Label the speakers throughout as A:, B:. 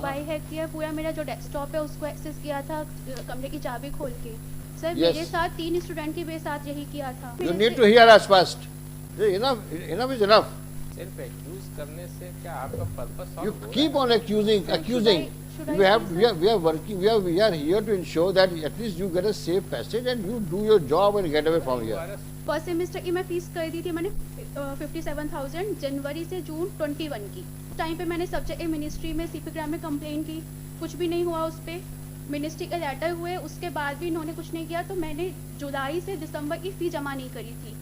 A: Mobile hack किया, पूरा मेरा जो डेस्कटॉप है उसको एक्सेस किया था कमरे की चाबी खोल के। सर मेरे साथ 3 स्टूडेंट के मेरे साथ यही किया था।
B: You need to hear us first. Enough is enough.
C: सिर्फ एक्यूज करने से क्या आपका पर्पस
B: You
C: सॉल्व हो
B: keep on accusing.
A: should I
B: We have,
A: say,
B: we are working. We are here to ensure that at least you get a safe passage and you do your job and get away from here.
A: First semester की मैं fees कर दी थी मैंने 57,000 जनवरी से जून 21 की। Time पे मैंने subject ministry में सीपी ग्राम में कंप्लेन की, कुछ भी नहीं हुआ उस पर। मिनिस्ट्री के लेटर हुए, उसके बाद भी इन्होंने कुछ नहीं किया। तो मैंने जुलाई से दिसंबर की फ़ी जमा नहीं करी थी।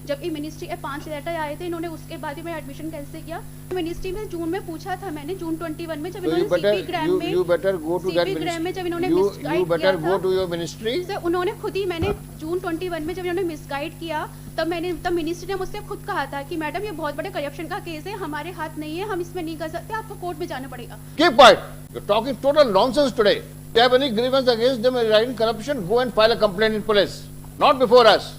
A: जब ये मिनिस्ट्री के 5 लेटर आए थे, इन्होंने उसके बाद ही मेरा एडमिशन कैंसिल किया। मिनिस्ट्री में जून में पूछा था मैंने, जून 21 में जब इन्होंने सीपी ग्राम में
B: you better go to that
A: ग्राम में जब इन्होंने
B: you
A: मिसगाइड
B: better
A: किया
B: go
A: था,
B: to your ministry.
A: सर उन्होंने खुद ही, मैंने जून 21 में जब इन्होंने मिसगाइड किया तब मिनिस्ट्री ने मुझसे खुद कहा था कि मैडम ये बहुत बड़े करप्शन का केस है, हमारे हाथ नहीं है, हम इसमें नहीं कर सकते, आपको कोर्ट में जाना पड़ेगा।
B: Keep quiet. You're talking total nonsense today. If you have any grievance against them regarding corruption, go and file a complaint in police. Not before us.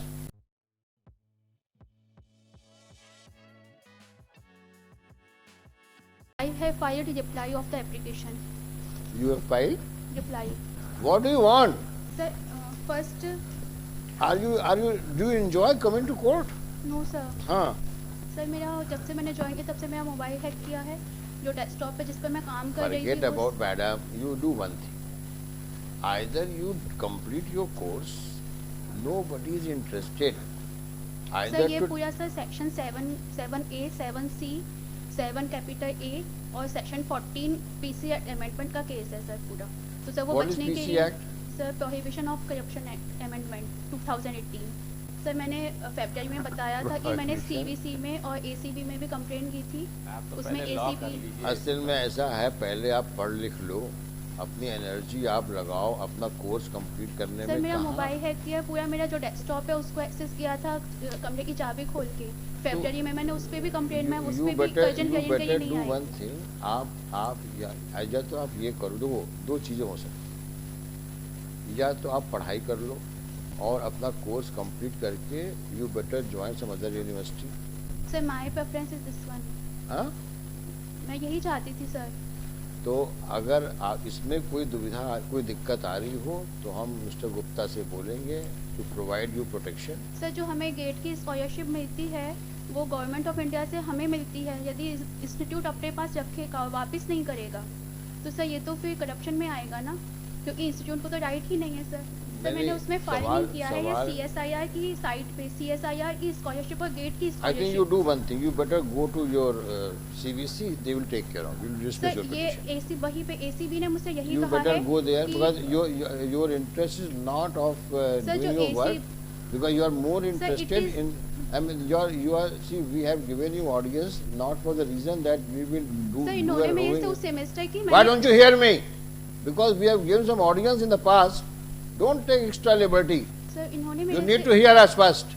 A: I have filed reply of the application.
B: You have filed.
A: Reply.
B: What do you want?
A: Sir, first,
B: Do you enjoy coming to court?
A: no sir.
B: हाँ.
A: Sir मेरा जब से मैंने join किया तब से मेरा mobile hack किया है, जो डेस्कटॉप पे जिस पर मैं काम कर रही
B: Forget
A: थी।
B: about madam. You do one thing. Either you complete your course. Nobody is interested. Either
A: sir ये
B: to
A: पूरा sir section 7A 7C 7 capital A और सेक्शन 14 PC अमेंडमेंट का केस है सर पूरा। तो सर वो
B: What is
A: बचने के
B: PC
A: लिए
B: Act?
A: Sir prohibition of corruption act amendment 2018। Sir मैंने फरवरी में बताया था कि मैंने CVC में और ACB में भी कंप्लेंट की थी।
C: आप तो
A: उसमें
C: पहले लॉ कर
A: ACB
C: लीजिए।
B: असल में ऐसा है, पहले आप पढ़ लिख लो, अपनी एनर्जी आप लगाओ अपना कोर्स कंप्लीट करने
A: सर
B: में।
A: मेरा
B: कहाँ?
A: मोबाइल हैक किया, पूरा मेरा जो डेस्कटॉप है उसको एक्सेस किया था कमरे की चाबी खोल के। फरवरी में मैंने उस पर भी कंप्लेंट, मैं उस
B: You
A: पर भी
B: better
A: अर्जेंट कहीं
B: do
A: नहीं आई।
B: one thing. आप या तो आप ये कर दो, दो चीज़ें हो सकती, या तो आप पढ़ाई कर लो और अपना कोर्स कंप्लीट करके you better join some other university.
A: Sir my preference is this one.
B: हाँ,
A: मैं यही चाहती थी सर।
B: तो अगर आप इसमें कोई दुविधा, कोई दिक्कत आ रही हो तो हम मिस्टर गुप्ता से बोलेंगे to provide you protection.
A: Sir जो हमें गेट की स्कॉलरशिप मिलती है वो गवर्नमेंट ऑफ इंडिया से हमें मिलती है। यदि इंस्टीट्यूट अपने पास रखेगा और वापस नहीं करेगा तो सर ये तो फिर करप्शन में आएगा ना, क्योंकि इंस्टीट्यूट को तो राइट ही नहीं है सर। सर मैंने उसमें फाइल नहीं किया है, ये CSIR की साइट पे CSIR की स्कॉलरशिप और गेट की
B: I think you do one thing. You better go to your CVC. They will take care of. You will dismiss
A: sir
B: your
A: ये
B: petition.
A: वहीं पे ACB ने मुझसे यही
B: You
A: कहा
B: better
A: है
B: go there
A: कि-
B: because your interest is not of
A: Sir,
B: doing
A: जो
B: your work, because you are more
A: it
B: interested
A: is-
B: in. I mean, you are. See, we have given you audience not for the reason that we will do.
A: Sir
B: you
A: इन्होंने
B: are
A: मेरे से
B: owing-
A: उस semester की
B: Why don't you hear me? Because we have given some audience in the past. Don't take extra liberty.
A: Sir इन्होंने
B: You
A: मेरे
B: need
A: से
B: to hear us first.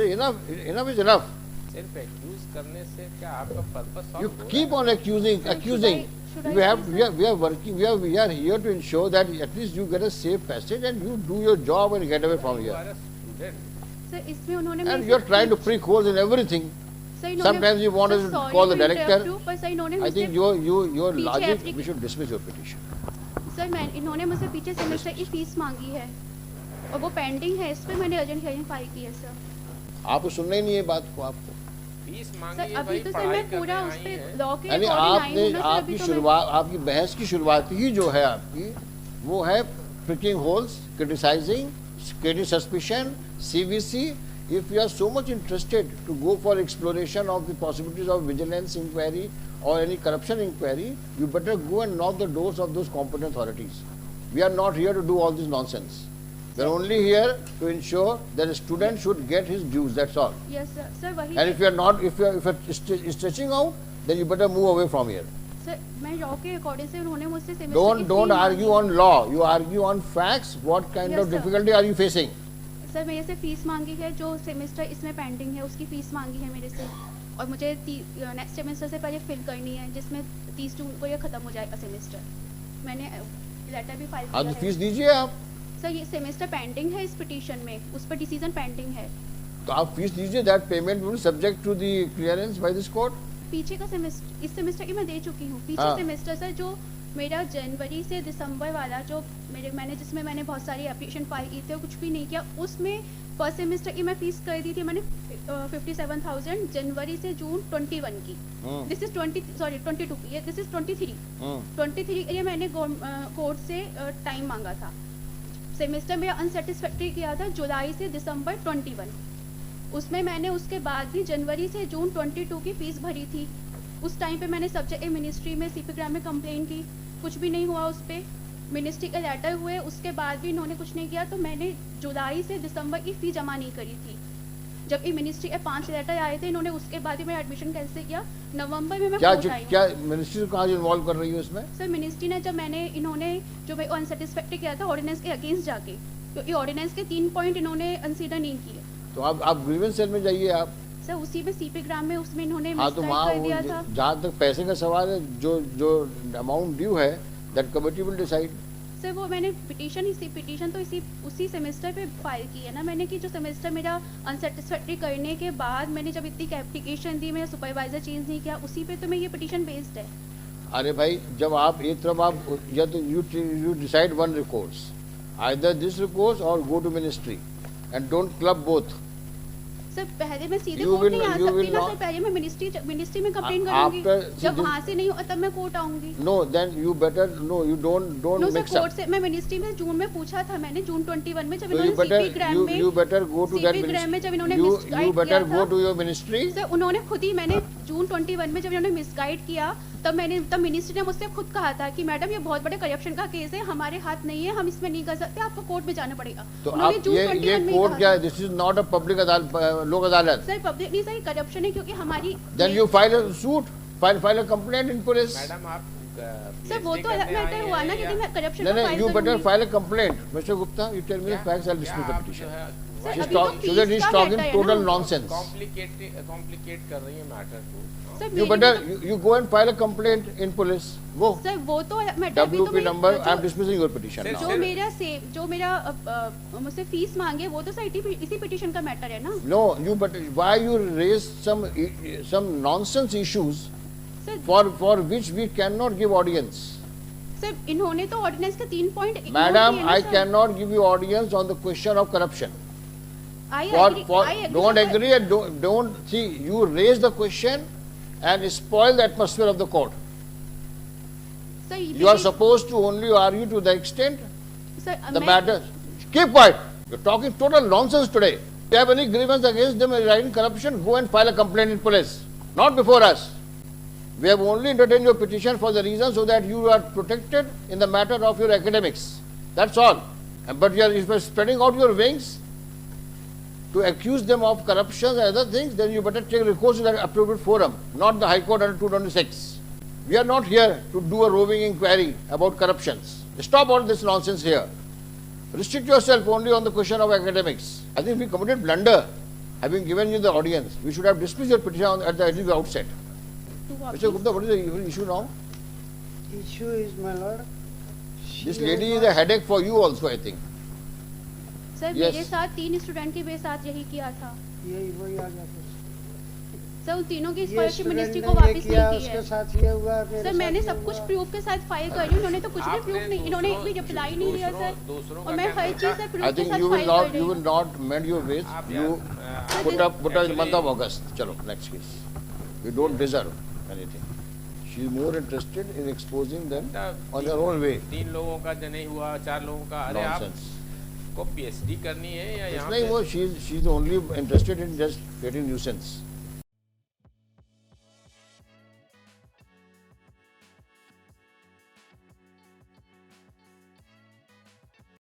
B: Enough is enough.
C: सिर्फ accused करने से क्या आपका पर्पस
B: You
C: सॉल्व हो
B: keep on accusing.
A: should I
B: We have,
A: say,
B: we are working. We are here to ensure that at least you get a safe passage and you do your job and get away from
C: you
B: here.
C: Are a student.
A: Sir इसमें उन्होंने
B: And you are trying to prick holes in everything. Sometimes you want us to call the director.
A: पर sir इन्होंने
B: I think your
A: पीछे
B: logic.
A: applic-
B: We should dismiss your petition.
A: Sir मैं इन्होंने मुझसे पीछे semester की फीस मांगी है और वो पेंडिंग है, इस पे मैंने अर्जेंट हियरिंग फाइल की है सर।
B: आप सुनना ही नहीं है बात को आपको।
C: फीस मांगी
A: सर
C: है
A: अभी
C: भाई,
A: तो सर
C: पढ़ाई
A: मैं पूरा
C: करने
A: उस
C: आई
A: पे
C: है।
A: लॉ के
B: यानी
A: अकॉर्डिंग आई
B: आपने
A: हूँ ना सर,
B: आपकी
A: अभी तो
B: शुरुआत, आपकी बहस की शुरुआत ही जो है आपकी, वो है pricking holes, criticizing, creating suspicion, CVC. If you are so much interested to go for exploration of the possibilities of vigilance inquiry or any corruption inquiry, you better go and knock the doors of those competent authorities. We are not here to do all this nonsense. We are only here to ensure that a student should get his dues. That's all.
A: Yes sir. Sir वही
B: And if you are not, if you are stretching out, then you better move away from here.
A: Sir मैं law के according से उन्होंने मुझसे semester
B: Don't argue on law. You argue on facts. What kind
A: Yes,
B: of
A: sir.
B: difficulty are you facing?
A: Sir मेरे से fees मांगी है, जो सेमेस्टर इसमें पेंडिंग है उसकी फीस मांगी है मेरे से, और मुझे नेक्स्ट सेमेस्टर से पहले फिल करनी है जिसमें 30 जून को ये खत्म हो जाएगा सेमेस्टर। मैंने लेटर भी फाइल
B: हाँ
A: किया
B: तो
A: है।
B: फीस दीजिए आप।
A: सर ये सेमेस्टर पेंडिंग है इस पिटीशन में, उस पर डिसीजन पेंडिंग है।
B: तो आप फीस दीजिए। That payment will subject to the clearance by this court.
A: पीछे का सेमेस्टर, इस सेमेस्टर की मैं दे चुकी हूँ। पीछे
B: हाँ।
A: सेमेस्टर सर जो मेरा जनवरी से दिसंबर वाला जो जिसमें मैंने बहुत सारी एप्लीकेशन फाइल की थी, कुछ भी नहीं किया उसमें फर्स्ट सेमेस्टर की मैं फीस कर दी थी मैंने 57,000 जनवरी से जून 21 की। दिस इज 22 की, दिस इज 23 के लिए मैंने कोर्ट से टाइम मांगा था। सेमेस्टर मेरा अनसेटिस्फैक्ट्री किया था जुलाई से दिसंबर 21, उसमें मैंने उसके बाद भी जनवरी से जून 22 की फीस भरी थी। उस टाइम पे मैंने सब्जेक्ट मिनिस्ट्री में सीपीग्राम में कंप्लेन की, कुछ भी नहीं हुआ उस पर। मिनिस्ट्री के लेटर हुए, उसके बाद भी इन्होंने कुछ नहीं किया, तो मैंने जुलाई से दिसंबर की फ़ी जमा नहीं करी थी। जब ये मिनिस्ट्री के 5 लेटर आए थे, इन्होंने उसके बाद ही मेरा एडमिशन कैंसिल किया। नवंबर में मैं कोर्ट आई।
B: क्या मिनिस्ट्री कहाँ इन्वॉल्व कर रही है उसमें?
A: सर मिनिस्ट्री ने इन्होंने जो मैं अनसेटिस्फैक्ट्री किया था ऑर्डिनेंस के अगेंस्ट जाके, क्योंकि ऑर्डिनेंस के 3 पॉइंट इन्होंने कंसीडर नहीं किए।
B: तो आप ग्रीवेंस सेल में जाइए आप।
A: सर उसी में सीपीग्राम में उसमें इन्होंने
B: हाँ, तो वहाँ
A: कर दिया था।
B: जहाँ तक पैसे का सवाल है, जो अमाउंट ड्यू है that committee will decide.
A: Sir वो मैंने पिटीशन तो उसी सेमेस्टर पे फाइल की है ना मैंने, कि जो सेमेस्टर मेरा अनसेटिस्फैक्ट्री करने के बाद मैंने जब इतनी एप्लीकेशन दी, मेरा सुपरवाइजर चेंज नहीं किया, उसी पे तो मैं ये पिटीशन बेस्ड है।
B: अरे भाई, जब आप एक तरफ आप या तो you decide one recourse, either this recourse or go to ministry and don't club both.
A: Sir पहले मैं सीधे
B: You
A: कोर्ट
B: will-
A: नहीं आ
B: you
A: सकती
B: will
A: ना
B: not-
A: सर, पहले मैं मिनिस्ट्री में कंप्लेन
B: after-
A: करूंगी, जब
B: see,
A: वहाँ से नहीं हुआ तब मैं कोर्ट आऊंगी।
B: No then you better no you don't
A: know sir,
B: mix up.
A: Court से मैं मिनिस्ट्री में जून में पूछा था मैंने, जून 21 में जब
B: So you
A: इन्होंने
B: better
A: सीपीग्राम में
B: you better go to that
A: CP ग्राम में जब इन्होंने
B: you
A: misguide
B: better
A: किया
B: go
A: था।
B: to your ministry।
A: सर उन्होंने खुद ही, मैंने जून 21 में जब इन्होंने मिसगाइड किया तब मिनिस्ट्री ने मुझसे खुद कहा था कि मैडम ये बहुत बड़े करप्शन का केस है, हमारे हाथ नहीं है, हम इसमें नहीं कर सकते, आपको कोर्ट में जाना पड़ेगा।
B: तो
A: उन्होंने
B: आप
A: जून
B: ये
A: 21 में ही
B: कोर्ट
A: कहा
B: क्या
A: था।
B: है? This is not a public Lok Adalat.
A: Sir public नहीं सर, करप्शन है, क्योंकि हमारी
B: then you file a suit, file a complaint in police.
C: Madam आप
A: सर वो तो अलग मैटर हुआ ना, क्योंकि मैं करप्शन
B: नहीं
A: का
B: नहीं,
A: फाइल
B: यू बेटर
A: करूंगी।
B: File a complaint. Mister Gupta, you tell me the facts, I will dismiss the petition.
A: Sir,
B: She's
A: अभी तो
B: talk-
A: फीस
B: she's
A: का
B: talking
A: matter है
B: total
A: ना।
B: nonsense.
C: कॉम्प्लिकेट कर रही है मैटर को।
A: सर
B: You
A: मेरी
B: better
A: भी तो-
B: you go and file a complaint in police. Go.
A: Sir वो तो मैटर भी तो
B: WP number. I am
A: जो-
B: dismissing your petition now.
A: जो मेरा मुझसे फीस मांगे वो तो सर इसी पिटीशन का मैटर है ना।
B: No, you but why you raise some nonsense issues
A: sir
B: for which we cannot give audience.
A: Sir इन्होंने तो ऑर्डिनेंस के 3 point
B: Madam, I cannot give you audience on the question of corruption. Don't agree and don't see. You raise the question and spoil the atmosphere of the court.
A: Sir
B: You are supposed to only argue to the extent
A: sir
B: the matter. Keep quiet. You're talking total nonsense today. If you have any grievance against them regarding corruption, go and file a complaint in police. Not before us. We have only entertained your petition for the reason so that you are protected in the matter of your academics. That's all. But if you are spreading out your wings to accuse them of corruption and other things, then you better take recourse to the appropriate forum, not the High Court under 226. We are not here to do a roving inquiry about corruptions. Stop all this nonsense here. Restrict yourself only on the question of academics. I think we committed blunder having given you the audience. We should have dismissed your petition at the outset. Mr. Gupta, what is the issue now?
D: Issue is, my lord,
B: This lady is a headache for you also, I think.
A: Sir
B: Yes.
A: मेरे साथ 3 student के साथ यही किया था
D: यही वही आ गया
A: सर, उन तीनों की
D: ये
A: स्कॉलरशिप
D: स्टूडेंट
A: मिनिस्ट्री
D: ने
A: को
D: ये
A: वापस
D: किया,
A: नहीं की
D: उसके
A: है।
D: साथ ये हुआ, मेरे
A: सर
D: साथ
A: मैंने
D: ये
A: सब
D: हुआ।
A: कुछ प्रूफ के साथ फाइल कर दी, उन्होंने तो कुछ भी
C: आपने
A: प्रूफ नहीं, इन्होंने एक भी रिप्लाई नहीं दिया सर,
C: दूसरों
A: और
C: का
A: मैं हर
C: कहना
A: चीज
C: था-
A: से
B: I
A: प्रूफ के
B: think
A: साथ
B: you will
A: फाइल
B: not
A: कर
B: you
A: रही
B: will
A: हूँ।
B: not mend your ways.
C: आप
B: You
C: यार,
B: put up in the
C: actually-
B: month of August. Chalo, next case. You don't deserve anything. She is more interested in exposing them on their own way.
C: 3 लोगों का जो नहीं हुआ, 4 लोगों का, अरे आप
B: Nonsense.
C: को पीएचडी करनी है या यहाँ
B: नहीं,
C: पे
B: वो she is only interested in just creating nuisance.